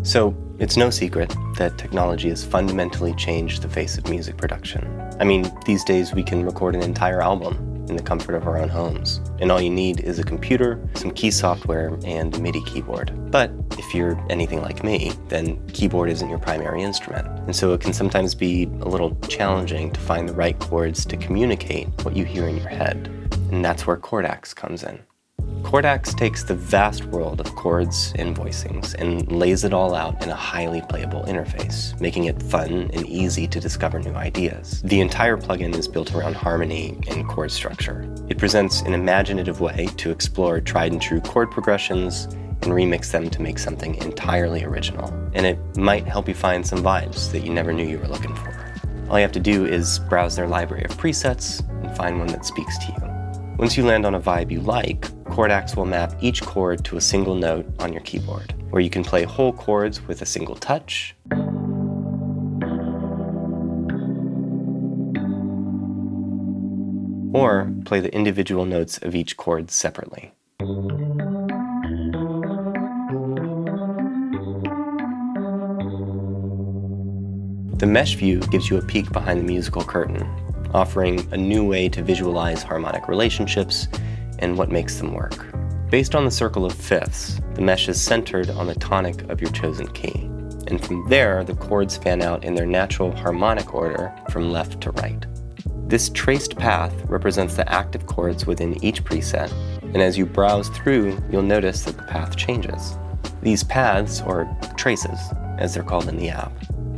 So, it's no secret that technology has fundamentally changed the face of music production. I mean, these days we can record an entire album in the comfort of our own homes, and all you need is a computer, some key software, and a MIDI keyboard. But if you're anything like me, then keyboard isn't your primary instrument, and so it can sometimes be a little challenging to find the right chords to communicate what you hear in your head, and that's where ChordAXE comes in. ChordAXE takes the vast world of chords and voicings and lays it all out in a highly playable interface, making it fun and easy to discover new ideas. The entire plugin is built around harmony and chord structure. It presents an imaginative way to explore tried and true chord progressions and remix them to make something entirely original. And it might help you find some vibes that you never knew you were looking for. All you have to do is browse their library of presets and find one that speaks to you. Once you land on a vibe you like, ChordAXE will map each chord to a single note on your keyboard, where you can play whole chords with a single touch, or play the individual notes of each chord separately. The mesh view gives you a peek behind the musical curtain, offering a new way to visualize harmonic relationships and what makes them work. Based on the circle of fifths, the mesh is centered on the tonic of your chosen key. And from there, the chords fan out in their natural harmonic order from left to right. This traced path represents the active chords within each preset, and as you browse through, you'll notice that the path changes. These paths, or traces, as they're called in the app,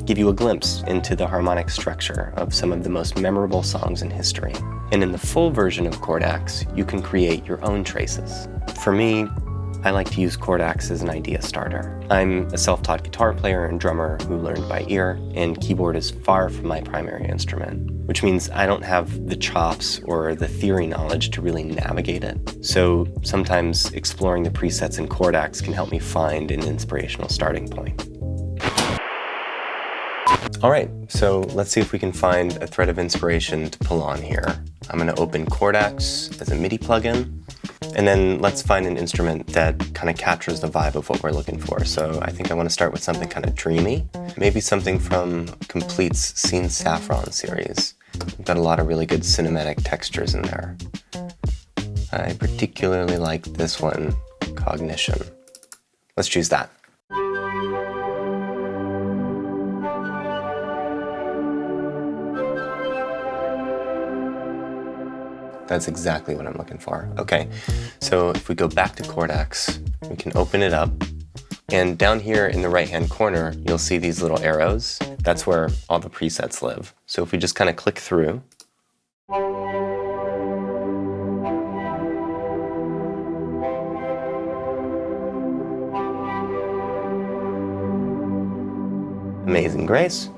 give you a glimpse into the harmonic structure of some of the most memorable songs in history. And in the full version of ChordAXE, you can create your own traces. For me, I like to use ChordAXE as an idea starter. I'm a self-taught guitar player and drummer who learned by ear, and keyboard is far from my primary instrument, which means I don't have the chops or the theory knowledge to really navigate it. So sometimes exploring the presets in ChordAXE can help me find an inspirational starting point. All right, so let's see if we can find a thread of inspiration to pull on here. I'm gonna open ChordAXE as a MIDI plugin, and then let's find an instrument that kind of captures the vibe of what we're looking for. So I think I wanna start with something kind of dreamy, maybe something from Complete's Scene Saffron series. We've got a lot of really good cinematic textures in there. I particularly like this one, Cognition. Let's choose that. That's exactly what I'm looking for. Okay, so if we go back to ChordAXE, we can open it up, and down here in the right-hand corner, you'll see these little arrows. That's where all the presets live. So if we just kind of click through, Amazing Grace.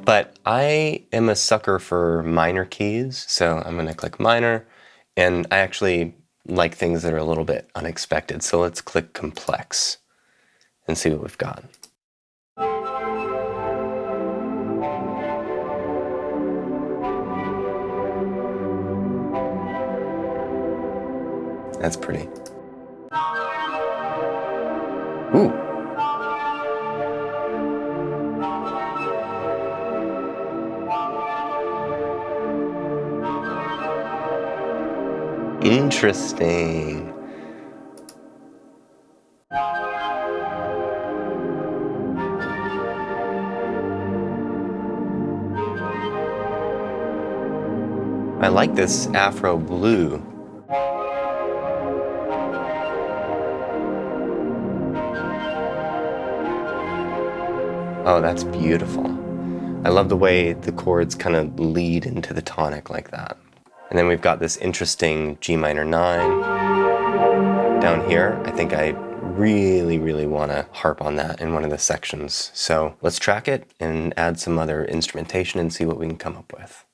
But I am a sucker for minor keys, so I'm gonna click minor, and I actually like things that are a little bit unexpected. So let's click complex and see what we've got. That's pretty. Ooh. Interesting. I like this Afro blue. Oh, that's beautiful. I love the way the chords kind of lead into the tonic like that. And then we've got this interesting G minor 9 down here. I think I really want to harp on that in one of the sections. So let's track it and add some other instrumentation and see what we can come up with.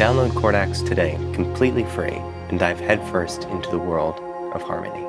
Download ChordAXE today, completely free, and dive headfirst into the world of harmony.